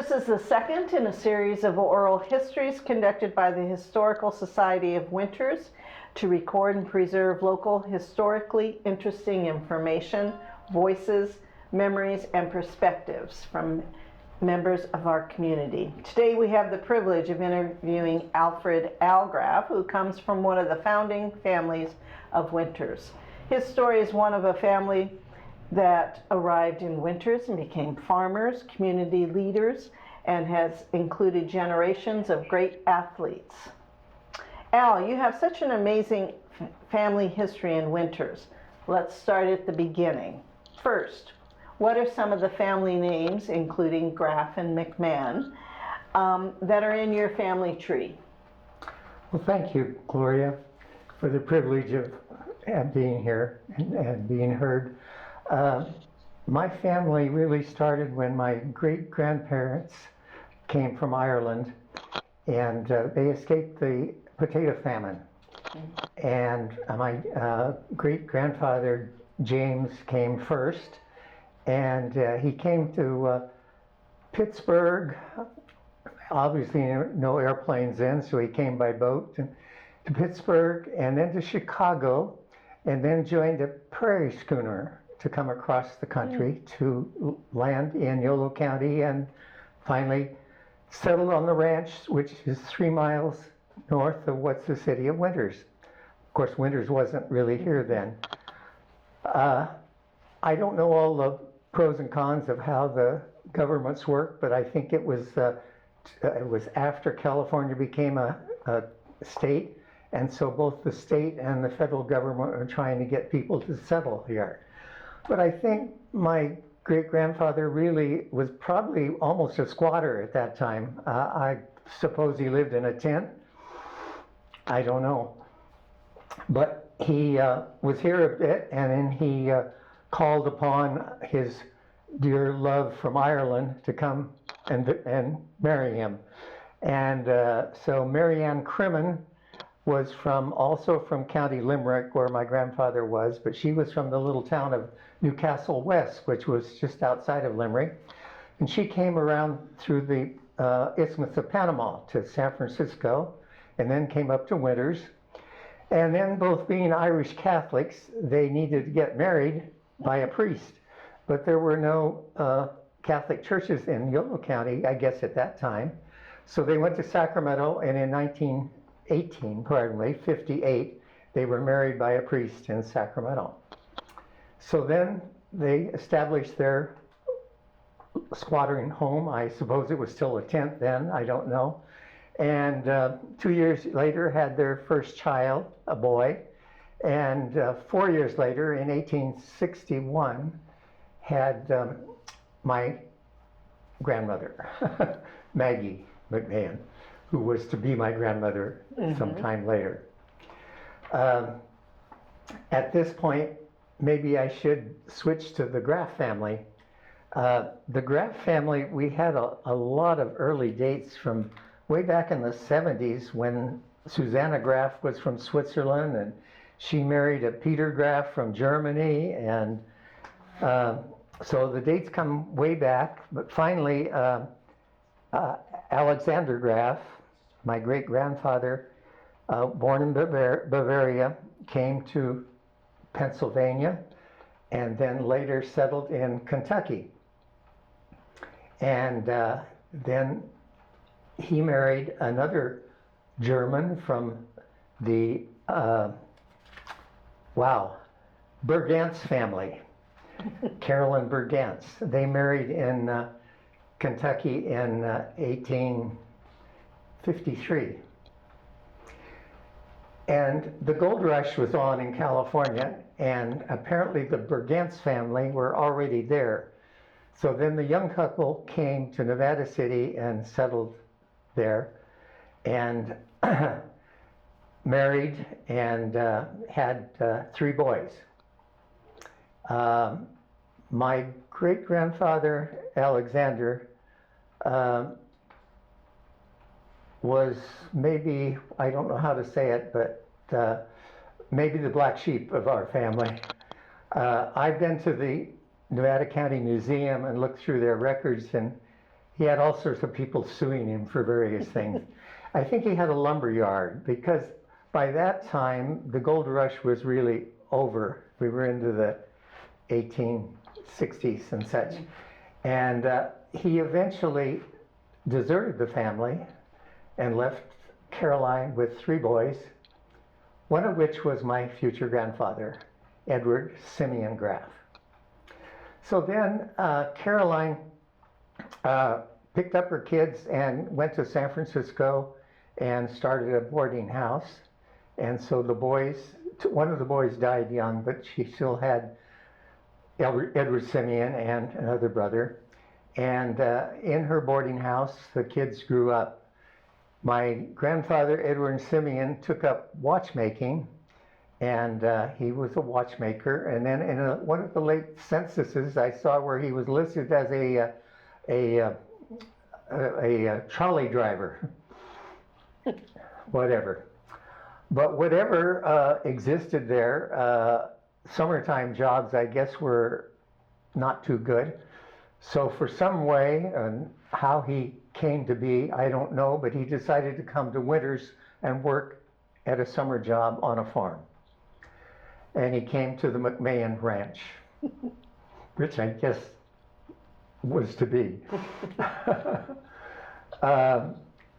This is the second in a series of oral histories conducted by the Historical Society of Winters to record and preserve local historically interesting information, voices, memories, and perspectives from members of our community. Today we have the privilege of interviewing Alfred Al Graf, who comes from one of the founding families of Winters. His story is one of a family that arrived in Winters and became farmers, community leaders, and has included generations of great athletes. Al, you have such an amazing family history in Winters. Let's start at the beginning. First, what are some of the family names, including Graf and McMahon, that are in your family tree? Well, thank you, Gloria, for the privilege of being here and being heard. My family really started when my great-grandparents came from Ireland, and they escaped the potato famine. And my great-grandfather, James, came first, and he came to Pittsburgh. Obviously, no airplanes then, so he came by boat to Pittsburgh, and then to Chicago, and then joined a prairie schooner to come across the country to land in Yolo County, and finally settled on the ranch, which is 3 miles north of what's the city of Winters. Of course, Winters wasn't really here then. I don't know all the pros and cons of how the governments work, but I think it was after California became a state, and so both the state and the federal government are trying to get people to settle here. But I think my great-grandfather really was probably almost a squatter at that time. I suppose he lived in a tent. I don't know. But he was here a bit, and then he called upon his dear love from Ireland to come and marry him. And so Mary Ann Crimmin was also from County Limerick, where my grandfather was, but she was from the little town of Newcastle West, which was just outside of Limerick. And she came around through the Isthmus of Panama to San Francisco, and then came up to Winters. And then, both being Irish Catholics, they needed to get married by a priest. But there were no Catholic churches in Yolo County, I guess, at that time. So they went to Sacramento, and in 1958, they were married by a priest in Sacramento. So then they established their squattering home. I suppose it was still a tent then, I don't know. And 2 years later had their first child, a boy. And 4 years later, in 1861, had my grandmother, Maggie McMahon, who was to be my grandmother sometime later. At this point, maybe I should switch to the Graf family. The Graf family, we had a lot of early dates from way back in the 70s, when Susanna Graf was from Switzerland, and she married a Peter Graf from Germany, and so the dates come way back. But finally, Alexander Graf, my great-grandfather, born in Bavaria, came to Pennsylvania, and then later settled in Kentucky. And then he married another German from the, Bergantz family, Carolyn Bergantz. They married in Kentucky in 1853. And the gold rush was on in California, and apparently the Bergantz family were already there. So then the young couple came to Nevada City and settled there, and married, and had 3 boys. My great-grandfather, Alexander, was maybe, I don't know how to say it, but maybe the black sheep of our family. I've been to the Nevada County Museum and looked through their records, and He had all sorts of people suing him for various things. I think he had a lumber yard because by that time the gold rush was really over. We were into the 1860s and such. And he eventually deserted the family and left Caroline with 3 boys, one of which was my future grandfather, Edward Simeon Graf. So then Caroline picked up her kids and went to San Francisco and started a boarding house. And so the boys, one of the boys died young, but she still had Edward Simeon and another brother. And in her boarding house, the kids grew up. My grandfather, Edward Simeon, took up watchmaking, and he was a watchmaker. And then in one of the late censuses, I saw where he was listed as a trolley driver. Whatever. But whatever existed there, summertime jobs, I guess, were not too good. So for some way, and how he came to be, I don't know, but he decided to come to Winters and work at a summer job on a farm. And he came to the McMahon Ranch, which I guess was to be.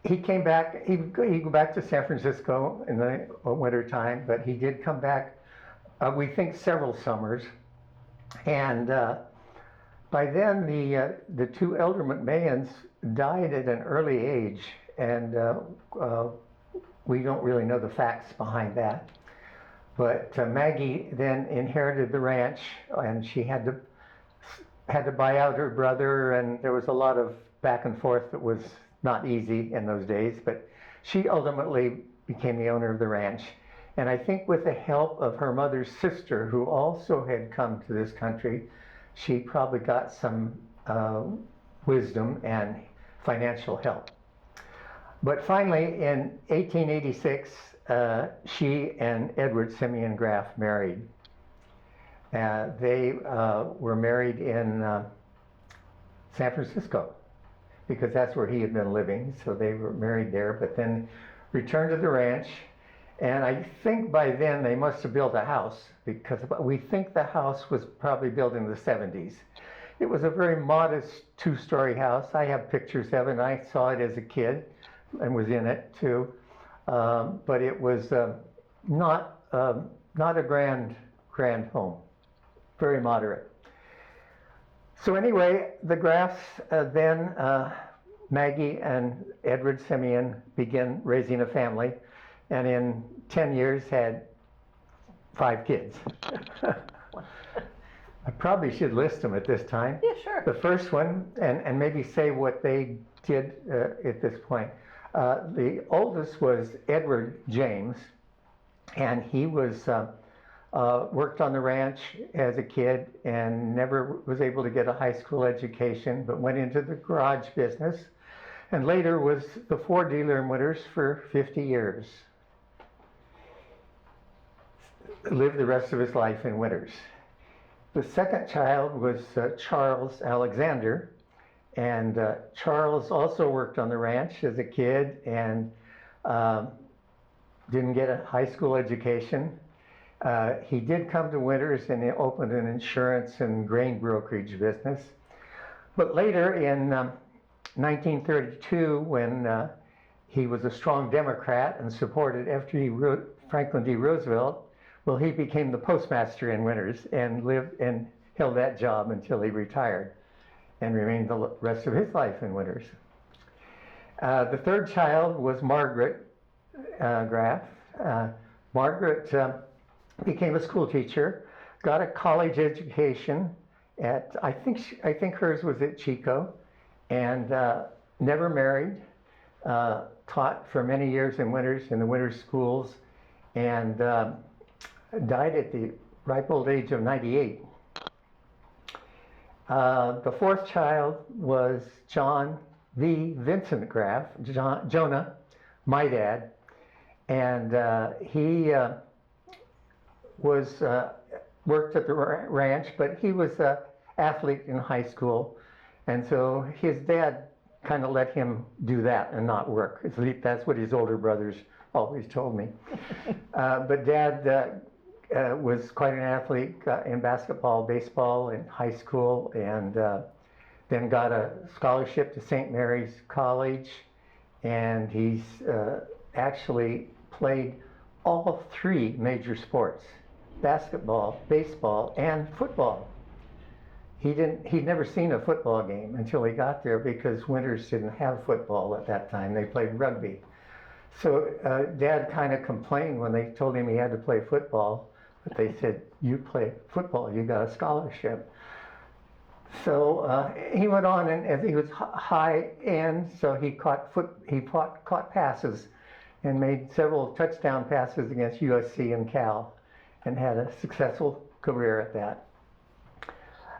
He came back, he'd go back to San Francisco in the winter time, but he did come back, we think, several summers. And by then, the 2 elder McMahons died at an early age, and we don't really know the facts behind that. But Maggie then inherited the ranch, and she had to buy out her brother, and there was a lot of back and forth that was not easy in those days, but she ultimately became the owner of the ranch. And I think with the help of her mother's sister, who also had come to this country, she probably got some wisdom and financial help. But finally, in 1886, she and Edward Simeon Graf married. They were married in San Francisco, because that's where he had been living. So they were married there, but then returned to the ranch. And I think by then they must have built a house, because we think the house was probably built in the 70s. It was a very modest 2-story house. I have pictures of it, and I saw it as a kid and was in it too. But it was not a grand home, very moderate. So anyway, the Grafs then, Maggie and Edward Simeon began raising a family, and in 10 years had 5 kids. I probably should list them at this time. Yeah, sure. The first one, and maybe say what they did at this point. The oldest was Edward James, and he was worked on the ranch as a kid and never was able to get a high school education, but went into the garage business, and later was the Ford dealer in Winters for 50 years. Lived the rest of his life in Winters. The second child was Charles Alexander, and Charles also worked on the ranch as a kid and didn't get a high school education. He did come to Winters and he opened an insurance and grain brokerage business. But later in 1932, when he was a strong Democrat and supported Franklin D. Roosevelt, well, he became the postmaster in Winters and lived and held that job until he retired and remained the rest of his life in Winters. The third child was Margaret Graf. Margaret became a school teacher, got a college education at, I think hers was at Chico, and never married, taught for many years in Winters, in the Winters schools, and died at the ripe old age of 98. The fourth child was John V. Vincent Graf, Jonah, my dad, and he was worked at the ranch, but he was an athlete in high school, and so his dad kind of let him do that and not work. At least that's what his older brothers always told me. But Dad was quite an athlete in basketball, baseball in high school, and then got a scholarship to St. Mary's College, and he's actually played all three major sports: basketball, baseball, and football. He'd never seen a football game until he got there, because Winters didn't have football at that time. They played rugby. So Dad kind of complained when they told him he had to play football, but they said, "You play football, you got a scholarship." So he went on, and as he was high end, so he caught passes and made several touchdown passes against USC and Cal, and had a successful career at that.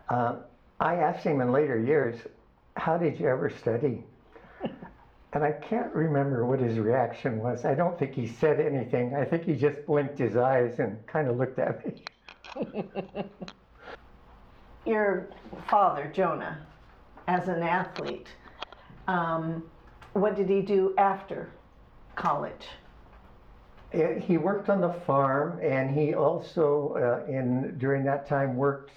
I asked him in later years, "How did you ever study?" And I can't remember what his reaction was. I don't think he said anything. I think he just blinked his eyes and kind of looked at me. Your father, Jonah, as an athlete, what did he do after college? He worked on the farm, and he also, during that time, worked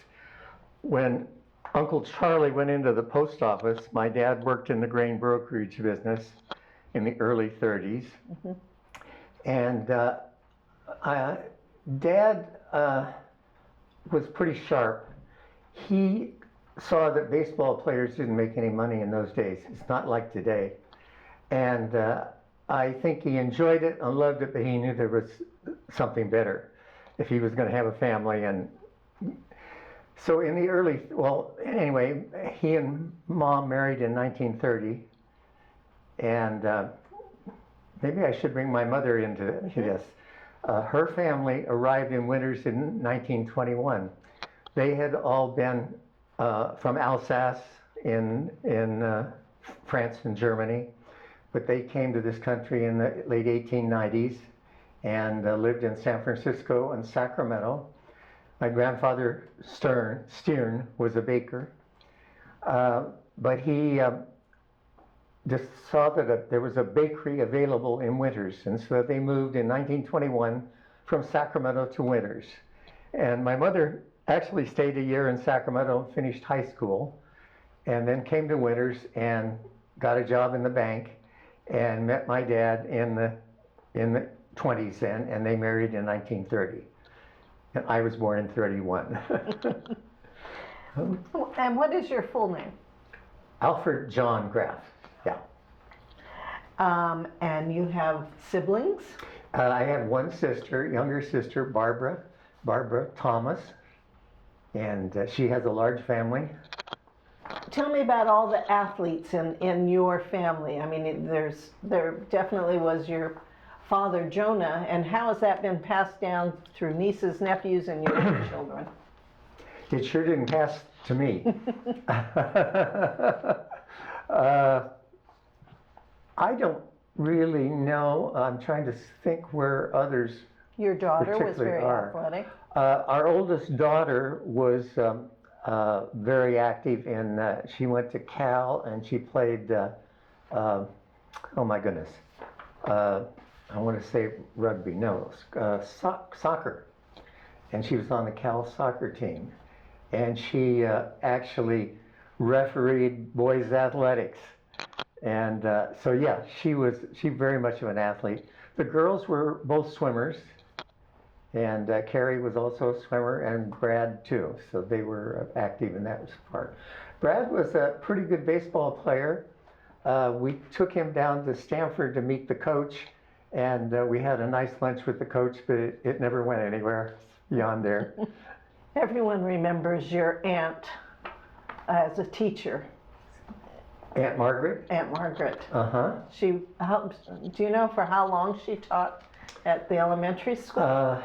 when Uncle Charlie went into the post office. My dad worked in the grain brokerage business in the early 30s. Mm-hmm. And Dad was pretty sharp. He saw that baseball players didn't make any money in those days. It's not like today. And I think he enjoyed it and loved it, but he knew there was something better if he was going to have a family. And so in the anyway, he and Mom married in 1930. And maybe I should bring my mother into this. Her family arrived in Winters in 1921. They had all been from Alsace in France and Germany, but they came to this country in the late 1890s and lived in San Francisco and Sacramento. My grandfather Stern was a baker, but he just saw that there was a bakery available in Winters, and so they moved in 1921 from Sacramento to Winters. And my mother actually stayed a year in Sacramento, finished high school, and then came to Winters and got a job in the bank, and met my dad in the 20s then, and they married in 1930. And I was born in 31. And what is your full name? Alfred John Graf, yeah. And you have siblings? I have one sister, younger sister, Barbara Thomas, and she has a large family. Tell me about all the athletes in your family. I mean, there definitely was your father, Jonah, and how has that been passed down through nieces, nephews, and your children? It sure didn't pass to me. I don't really know. I'm trying to think where others Your daughter was very are. athletic. Our oldest daughter was very active she went to Cal, and she played, oh my goodness, I want to say rugby, no, soccer. And she was on the Cal soccer team. And she actually refereed boys athletics. And so yeah, she very much of an athlete. The girls were both swimmers, and Carrie was also a swimmer, and Brad too. So they were active in that part. Brad was a pretty good baseball player. We took him down to Stanford to meet the coach, and we had a nice lunch with the coach, but it never went anywhere beyond there. Everyone remembers your aunt as a teacher. Aunt Margaret? Aunt Margaret. Uh-huh. Do you know for how long she taught at the elementary school?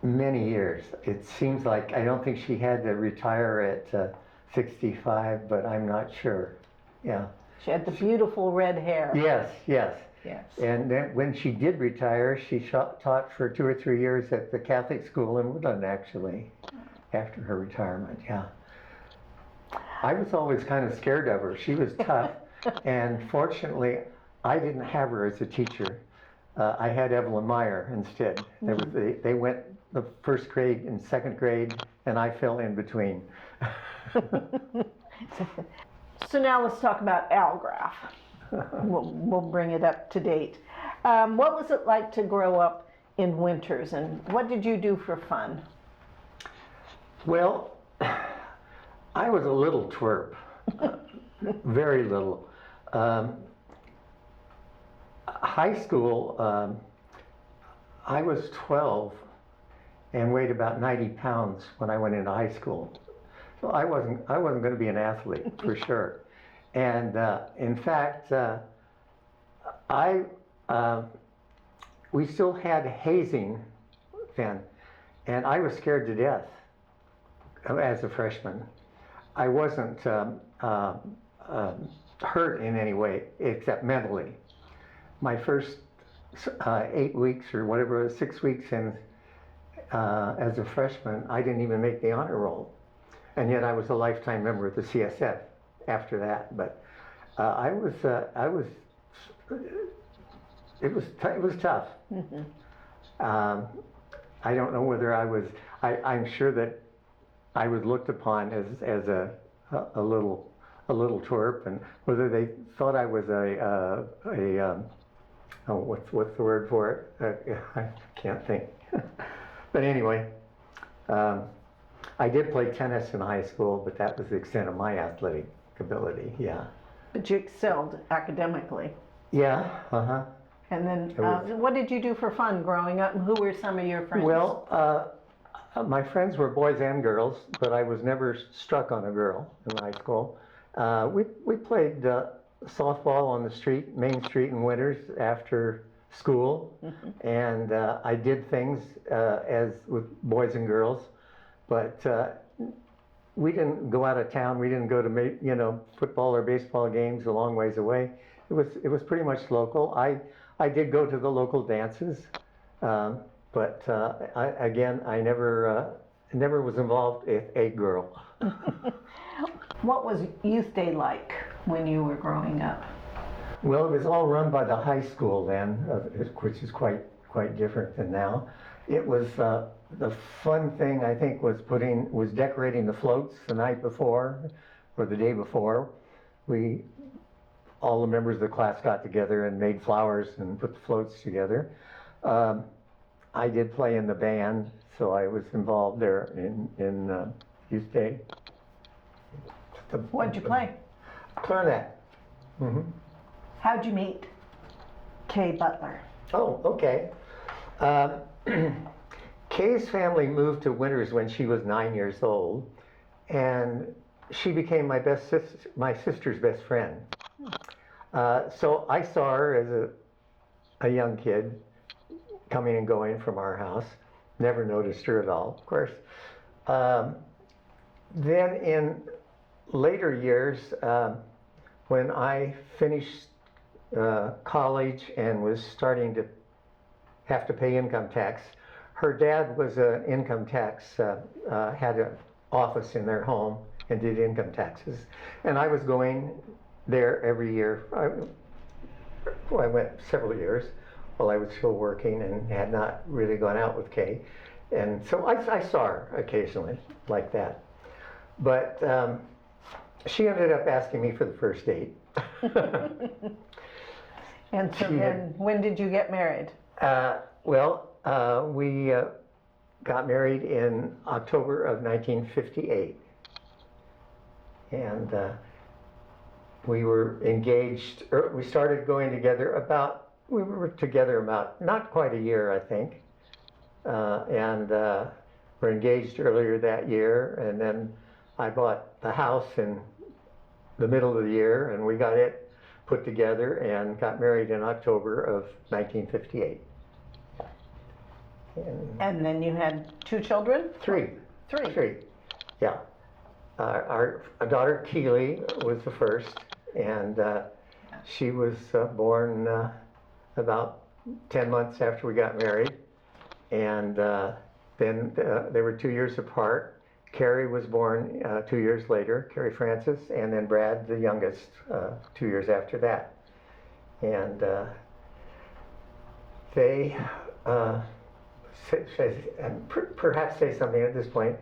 Many years. It seems like, I don't think she had to retire at 65, but I'm not sure. Yeah. She had the beautiful red hair. Yes, yes. Yes. And then when she did retire, she taught for 2 or 3 years at the Catholic school in Woodland, actually, after her retirement, yeah. I was always kind of scared of her. She was tough, and fortunately, I didn't have her as a teacher. I had Evelyn Meyer instead. They went the first grade and second grade, and I fell in between. So now let's talk about Al Graf. We'll bring it up to date. What was it like to grow up in Winters, and what did you do for fun? Well, I was a little twerp, very little. High school, I was 12 and weighed about 90 pounds when I went into high school. So I wasn't going to be an athlete for sure. And in fact, we still had hazing then, and I was scared to death as a freshman. I wasn't hurt in any way except mentally. My first 8 weeks or whatever, it was 6 weeks in as a freshman, I didn't even make the honor roll, and yet I was a lifetime member of the CSF after that. But it was tough. Mm-hmm. I don't know whether I'm sure that I was looked upon as a little twerp, and whether they thought I was what's the word for it? I can't think. But anyway, I did play tennis in high school, but that was the extent of my athletic ability. Yeah. But you excelled academically. Yeah. Uh-huh. And then, what did you do for fun growing up, and who were some of your friends? Well, my friends were boys and girls, but I was never struck on a girl in high school. We played softball on the street, Main Street in Winters after school, mm-hmm. and I did things as with boys and girls, but we didn't go out of town. We didn't go to football or baseball games a long ways away. It was pretty much local. I did go to the local dances, but I never was involved with a girl. What was Youth Day like when you were growing up? Well, it was all run by the high school then, which is quite different than now. It was the fun thing, I think, was decorating the floats the night before or the day before. All the members of the class got together and made flowers and put the floats together. I did play in the band, so I was involved there in Youth Day. What did you play? Clarinet. Mm-hmm. How'd you meet Kay Butler? Oh, okay. Kay's family moved to Winters when she was 9 years old, and she became my sister's best friend. So I saw her as a young kid coming and going from our house. Never noticed her at all, of course. Then in later years, when I finished college and was starting to have to pay income tax, her dad was an income tax, had an office in their home and did income taxes. And I was going there every year. I went several years while I was still working and had not really gone out with Kay. And so I saw her occasionally like that. But she ended up asking me for the first date. And so then, when did you get married? We got married in October of 1958. And we were engaged, we started going together we were together about not quite a year, I think. And were engaged earlier that year, and then I bought the house in the middle of the year, and we got it put together and got married in October of 1958. And then you had 2 children? Three. Yeah. Our daughter Keely was the first, and she was born about 10 months after we got married, and then they were 2 years apart. Carrie was born 2 years later, Carrie Francis, and then Brad, the youngest, 2 years after that. And they perhaps say something at this point.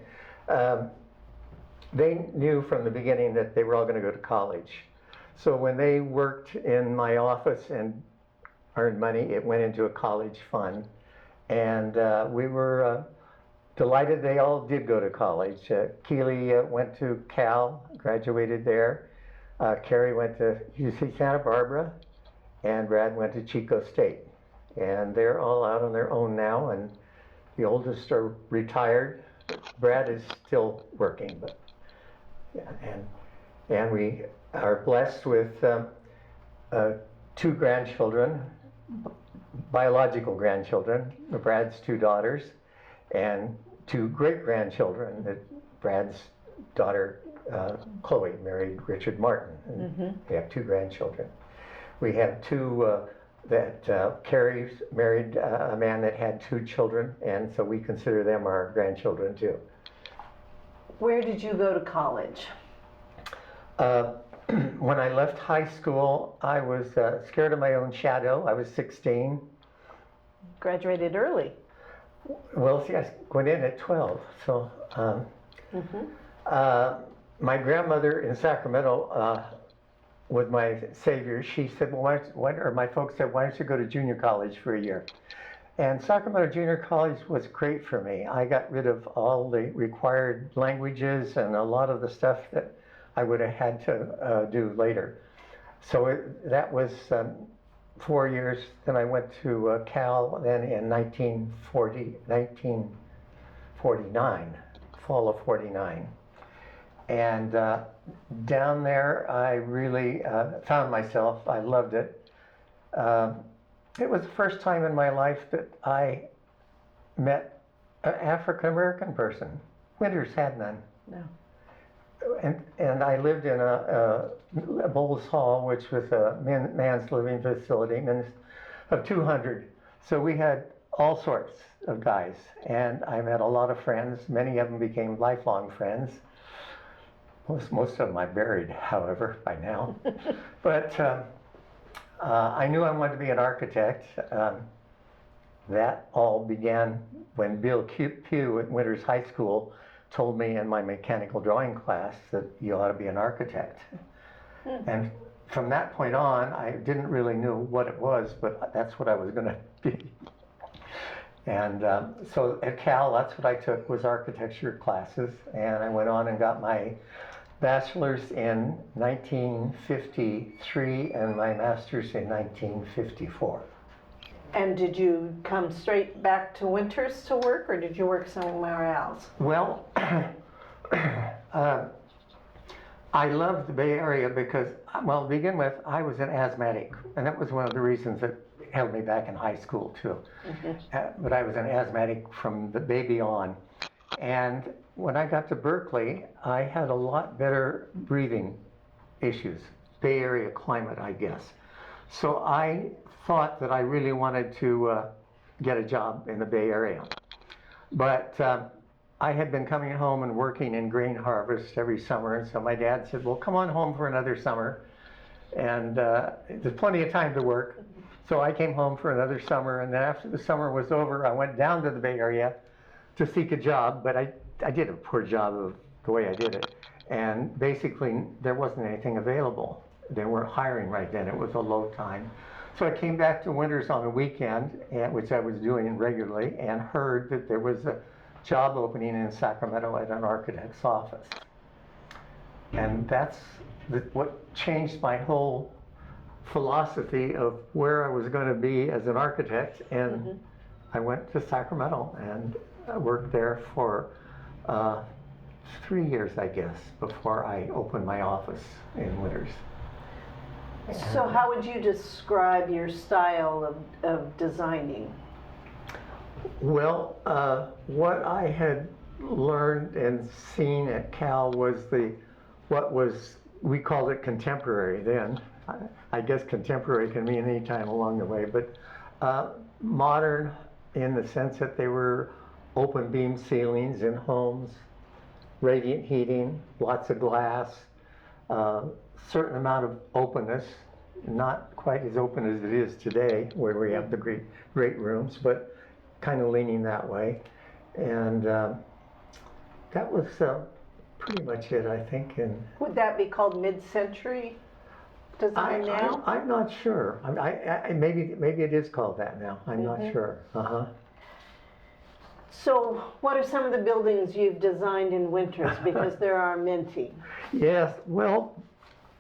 They knew from the beginning that they were all going to go to college. So when they worked in my office and earned money, it went into a college fund. And we were delighted they all did go to college. Keely went to Cal, graduated there. Carrie went to UC Santa Barbara, and Brad went to Chico State. And they're all out on their own now, and the oldest are retired. Brad is still working, but yeah, and we are blessed with 2 grandchildren, biological grandchildren, Brad's 2 daughters, and 2 great-grandchildren. That Brad's daughter, Chloe, married Richard Martin, and they have 2 grandchildren. We have 2 that Carrie married a man that had 2 children, and so we consider them our grandchildren too. Where did you go to college? When I left high school, I was scared of my own shadow. I was 16. Graduated early. Well, see, I went in at 12. So my grandmother in Sacramento was my savior. She said, well, or my folks said, why don't you go to junior college for a year? And Sacramento Junior College was great for me. I got rid of all the required languages and a lot of the stuff that I would have had to do later. So that was 4 years. Then I went to Cal then in 1949, fall of 49. And down there, I really found myself. I loved it. It was the first time in my life that I met an African-American person. Winters had none. No. And I lived in a Bowles Hall, which was a man's living facility, of 200. So we had all sorts of guys. And I met a lot of friends. Many of them became lifelong friends. Most of them I buried, however, by now. But I knew I wanted to be an architect. That all began when Bill Pugh at Winters High School told me in my mechanical drawing class that you ought to be an architect. And from that point on, I didn't really know what it was, but that's what I was going to be. And so at Cal, that's what I took, was architecture classes. And I went on and got my bachelor's in 1953 and my master's in 1954. And did you come straight back to Winters to work, or did you work somewhere else? Well, I loved the Bay Area because, well, to begin with, I was an asthmatic, and that was one of the reasons that held me back in high school too. But I was an asthmatic from the baby on. And when I got to Berkeley, I had a lot better breathing issues, Bay Area climate, I guess. So I thought that I really wanted to get a job in the Bay Area. But I had been coming home and working in grain harvest every summer, and so my dad said, well, come on home for another summer. And there's plenty of time to work. So I came home for another summer, and then after the summer was over, I went down to the Bay Area to seek a job, but I did a poor job of the way I did it. And basically, there wasn't anything available. They weren't hiring right then. It was a low time. So I came back to Winters on a weekend, which I was doing regularly, and heard that there was a job opening in Sacramento at an architect's office. And that's what changed my whole philosophy of where I was going to be as an architect. And I went to Sacramento and I worked there for 3 years, I guess, before I opened my office in Winters. So how would you describe your style of designing? Well, what I had learned and seen at Cal was we called it contemporary then. I guess contemporary can mean any time along the way, but modern in the sense that they were open beam ceilings in homes, radiant heating, lots of glass, certain amount of openness, not quite as open as it is today, where we have the great rooms, but kind of leaning that way. And that was pretty much it, I think. And Would that be called mid-century design now? I'm not sure. Maybe it is called that now. I'm not sure. So what are some of the buildings you've designed in Winters? Because there are many. Yes, well,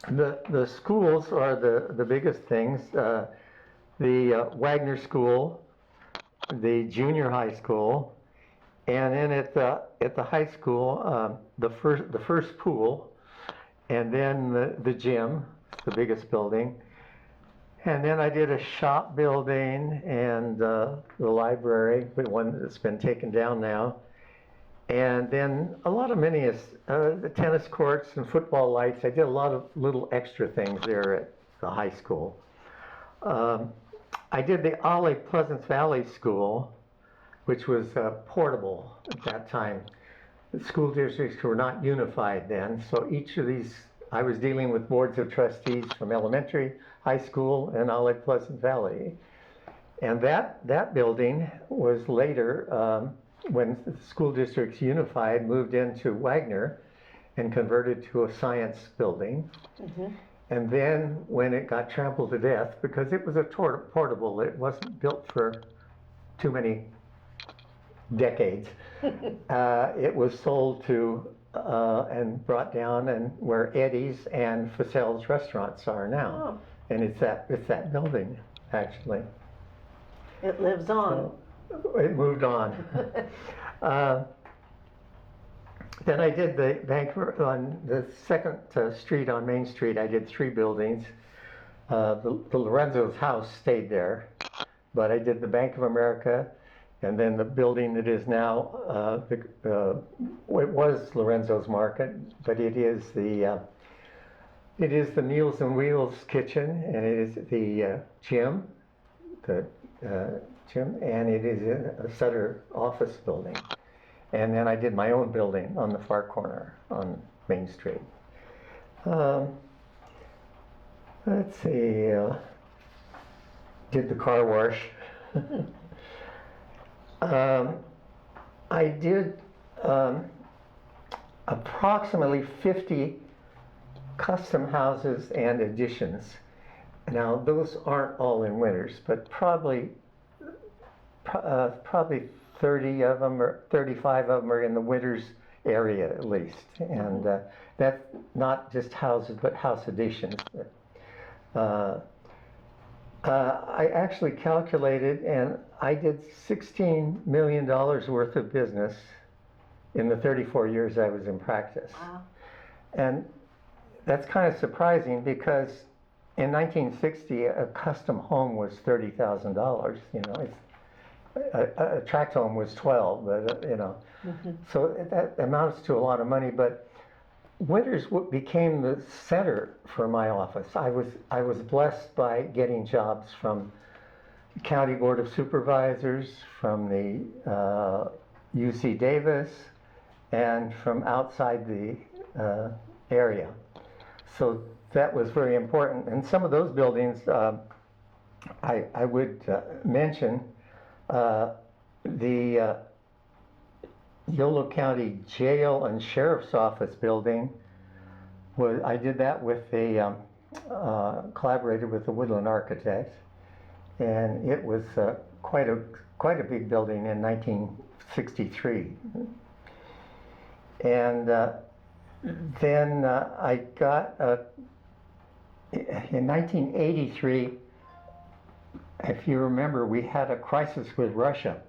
the schools are the biggest things. The Wagner School, the junior high school, and then at the high school, the first pool, and then the gym, the biggest building. And then I did a shop building and the library, the one that's been taken down now. And then a lot of the tennis courts and football lights. I did a lot of little extra things there at the high school. I did the Olive Pleasant Valley School, which was portable at that time. The school districts were not unified then, so each of these, I was dealing with boards of trustees from elementary, high school, and Olive Pleasant Valley. And that building was later, when the school districts unified, moved into Wagner and converted to a science building. And then when it got trampled to death, because it was a portable, it wasn't built for too many decades, it was sold to and brought down, and where Eddie's and Fusel's restaurants are now. And it's that building, actually. It lives on. So it moved on. Then I did the bank on the 2nd Street on Main Street. I did 3 buildings. The Lorenzo's house stayed there, but I did the Bank of America, and then the building that is now, it was Lorenzo's Market, but it is the Meals and Wheels kitchen, and it is the gym, and it is a Sutter office building. And then I did my own building on the far corner on Main Street. Let's see, did the car wash. I did approximately 50 custom houses and additions. Now, those aren't all in Winters, but probably 30 of them or 35 of them are in the Winters area at least. And that's not just houses, but house additions. I actually calculated, and I did $16 million worth of business in the 34 years I was in practice. Wow. And that's kind of surprising because in 1960, a custom home was $30,000. You know, a tract home was 12, but you know, so that amounts to a lot of money. But Winters became the center for my office. I was blessed by getting jobs from the County Board of Supervisors, from the UC Davis, and from outside the area. So that was very important. And some of those buildings, I would mention the Yolo County Jail and Sheriff's Office building. I did that with collaborated with the Woodland Architect, and it was quite a big building in 1963. And then I got in 1983. If you remember, we had a crisis with Russia.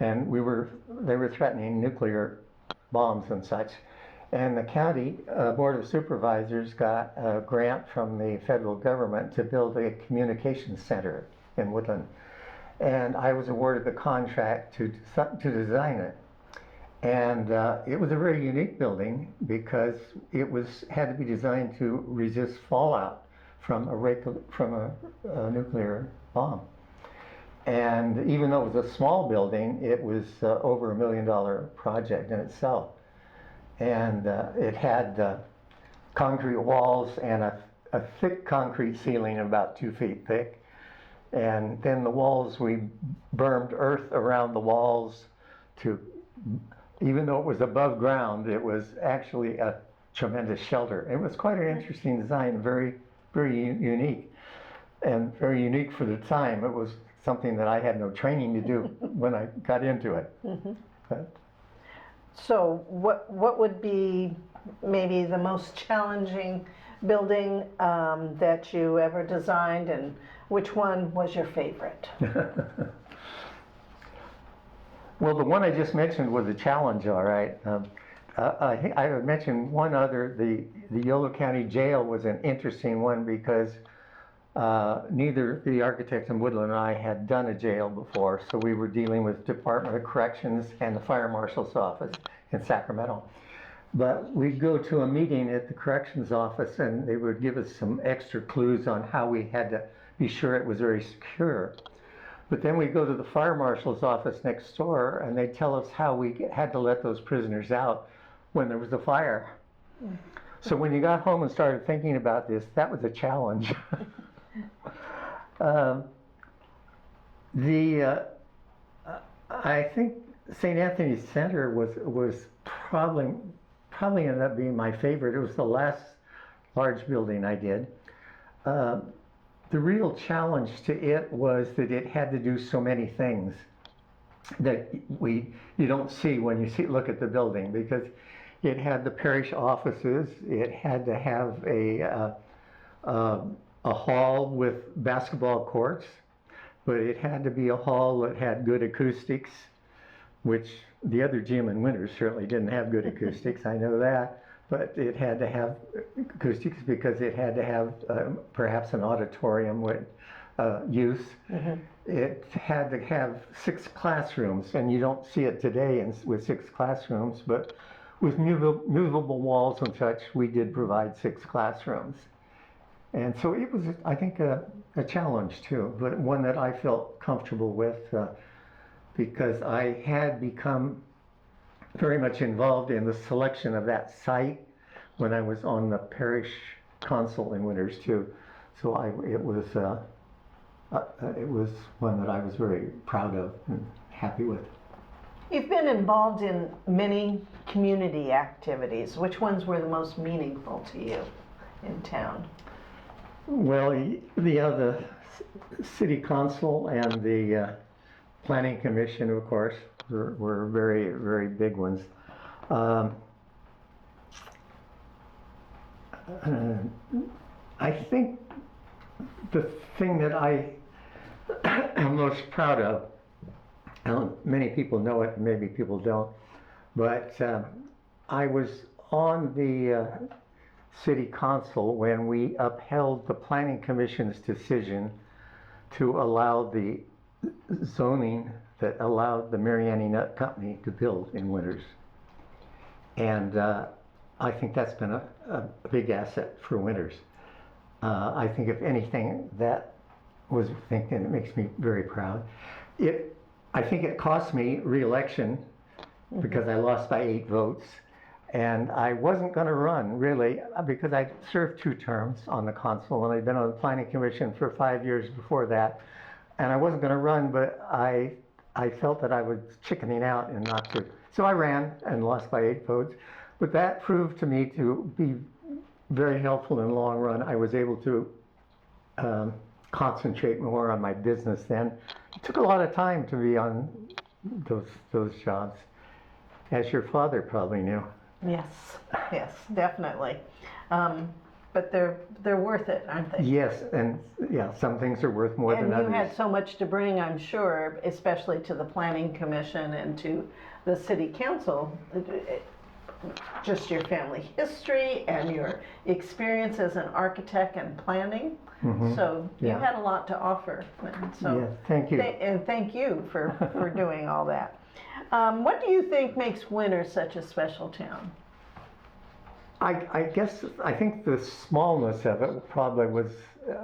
And they were threatening nuclear bombs and such. And the county board of supervisors got a grant from the federal government to build a communications center in Woodland. And I was awarded the contract to design it. And it was a very unique building because it had to be designed to resist fallout from a nuclear bomb. And even though it was a small building, it was over $1 million project in itself. And it had concrete walls and a thick concrete ceiling about 2 feet thick. And then the walls, we bermed earth around the walls to, even though it was above ground, it was actually a tremendous shelter. It was quite an interesting design, very, very unique, and very unique for the time. It was something that I had no training to do when I got into it. But, So what would be maybe the most challenging building that you ever designed, and which one was your favorite? well, the one I just mentioned was a challenge, all right. I would mention one other. The Yolo County Jail was an interesting one because neither the architect in Woodland and I had done a jail before, so we were dealing with Department of Corrections and the Fire Marshal's office in Sacramento. But we'd go to a meeting at the corrections office and they would give us some extra clues on how we had to be sure it was very secure. But then we'd go to the Fire Marshal's office next door and they'd tell us how we had to let those prisoners out when there was a fire. So when you got home and started thinking about this, that was a challenge. I think St. Anthony's Center was probably ended up being my favorite. It was the last large building I did. The real challenge to it was that it had to do so many things that you don't see when you look at the building, because it had the parish offices. It had to have a hall with basketball courts, but it had to be a hall that had good acoustics, which the other gym in Winters certainly didn't have good acoustics, I know that, but it had to have acoustics because it had to have perhaps an auditorium with use. It had to have 6 classrooms, and you don't see it today with 6 classrooms, but with movable walls and such, we did provide 6 classrooms. And so it was, I think, a challenge too, but one that I felt comfortable with because I had become very much involved in the selection of that site when I was on the parish council in Winters too. So it was one that I was very proud of and happy with. You've been involved in many community activities. Which ones were the most meaningful to you in town? Well, the city council and the planning commission, of course, were very, very big ones. I think the thing that I am most proud of, and many people know it, maybe people don't, but I was on the city council when we upheld the planning commission's decision to allow the zoning that allowed the Mariani Nut Company to build in Winters. And I think that's been a big asset for Winters. I think if anything, that was thinking, it makes me very proud. I think it cost me re-election because I lost by 8 votes. And I wasn't going to run, really, because I served 2 terms on the council, and I'd been on the planning commission for 5 years before that. And I wasn't going to run, but I felt that I was chickening out and not to. So I ran and lost by 8 votes. But that proved to me to be very helpful in the long run. I was able to concentrate more on my business then. It took a lot of time to be on those jobs, as your father probably knew. Yes, definitely. But they're worth it, aren't they? Yes, and yeah, some things are worth more than others. And you had so much to bring, I'm sure, especially to the planning commission and to the city council. Just your family history and your experience as an architect and planning. So you had a lot to offer. And so yeah, thank you. And thank you for doing all that. What do you think makes Winters such a special town? I think the smallness of it probably was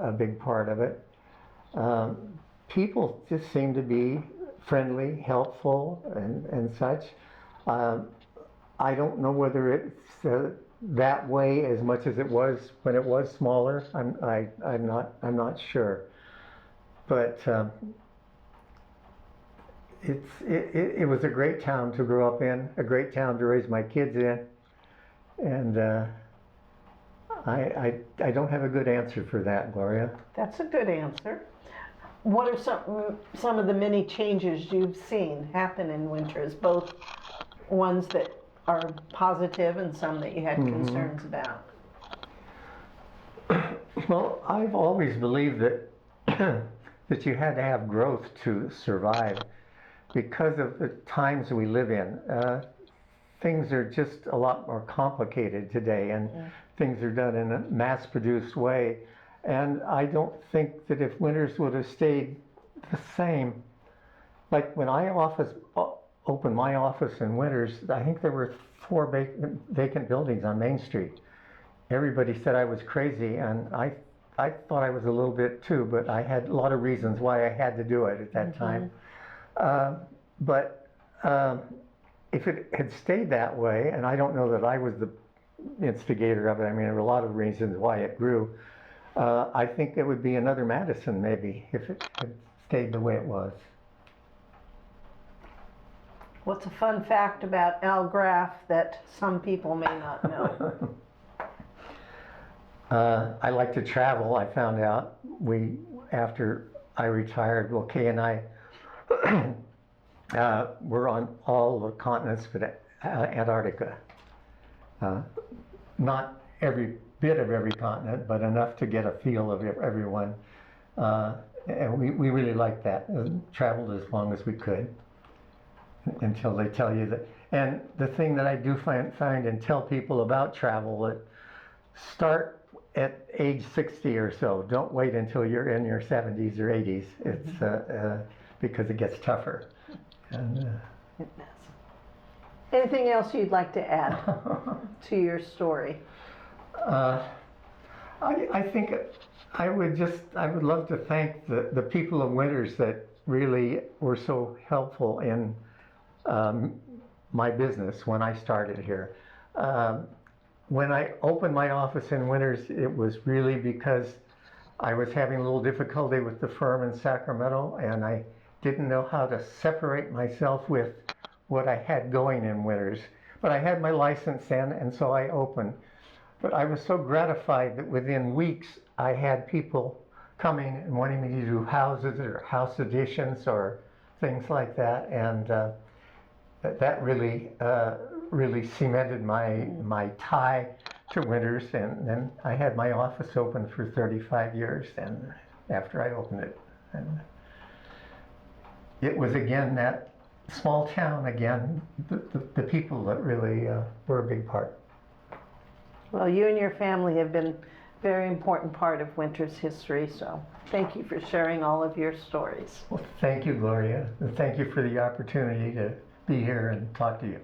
a big part of it. people just seem to be friendly, helpful, and such. I don't know whether it's that way as much as it was when it was smaller. I'm not sure, but it was a great town to grow up in, a great town to raise my kids in, and I don't have a good answer for that, Gloria. That's a good answer. What are some of the many changes you've seen happen in Winters, both ones that are positive and some that you had concerns about? Well, I've always believed that that you had to have growth to survive because of the times we live in. Things are just a lot more complicated today, and things are done in a mass-produced way. And I don't think that if Winters would have stayed the same, like when I opened my office in Winters, I think there were 4 vacant buildings on Main Street. Everybody said I was crazy, and I thought I was a little bit too, but I had a lot of reasons why I had to do it at that time. But if it had stayed that way, and I don't know that I was the instigator of it, I mean, there were a lot of reasons why it grew. I think it would be another Madison, maybe, if it had stayed the way it was. What's a fun fact about Al Graf that some people may not know? I like to travel. I found out after I retired, well, Kay and I were on all the continents but Antarctica. Not every bit of every continent, but enough to get a feel of everyone. And we really liked that. Traveled as long as we could until they tell you that. And the thing that I do find and tell people about travel, that start at age 60 or so. Don't wait until you're in your 70s or 80s. It's because it gets tougher. And, It does. Anything else you'd like to add to your story? I think I would love to thank the people of Winters that really were so helpful in my business when I started here. When I opened my office in Winters, it was really because I was having a little difficulty with the firm in Sacramento, and I didn't know how to separate myself with what I had going in Winters. But I had my license then, and so I opened. But I was so gratified that within weeks I had people coming and wanting me to do houses or house additions or things like that, and that really really cemented my tie to Winters. And then I had my office open for 35 years and after I opened it. And it was again that small town again, the people that really were a big part. Well, you and your family have been a very important part of Winters history, so thank you for sharing all of your stories. Well, thank you, Gloria, and thank you for the opportunity to be here and talk to you.